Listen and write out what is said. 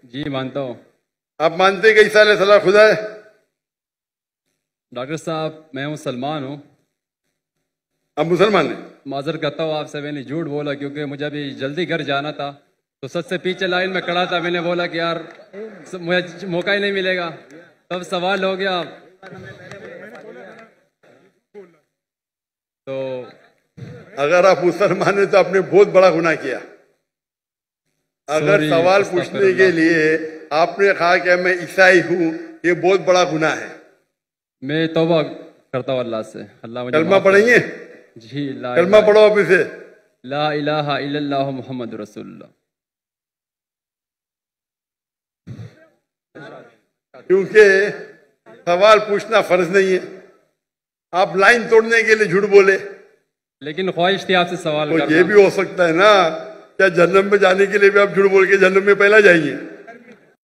جی مانتا ہوں. آپ مانتے ہیں کہ عیسیٰ علیہ السلام خدا ہے؟ ڈاکٹر صاحب میں مسلمان ہوں. آپ مسلمان ہیں؟ معذرت کرتا ہوں آپ سے، میں نے جھوٹ بولا کیونکہ مجھے ابھی جلدی گھر جانا تھا، تو سب سے پیچھے لائن میں کھڑا تھا. میں نے بولا کہ یار مجھے موقع ہی نہیں ملے گا، تب سوال ہو گیا. تو اگر آپ مسلمان ہیں تو آپ نے بہت بڑا گناہ کیا. اگر سوال پوچھنے کے لیے آپ نے کہا کہ میں عیسائی ہوں، یہ بہت بڑا گناہ ہے. میں توبہ کرتا ہوں اللہ سے. اللہ مجھے کلمہ پڑھیں گے؟ جی کلمہ پڑھو آپ اسے. لا الہ الا اللہ محمد رسول اللہ. کیونکہ سوال پوچھنا فرض نہیں ہے. آپ لائن توڑنے کے لیے جھوٹ بولے. لیکن خواہش تھی آپ سے سوال کرنا. یہ بھی ہو سکتا ہے نا، کیا جہنم میں جانے کے لیے بھی آپ جھوٹ بول کے جہنم میں پہلا جائیں گے؟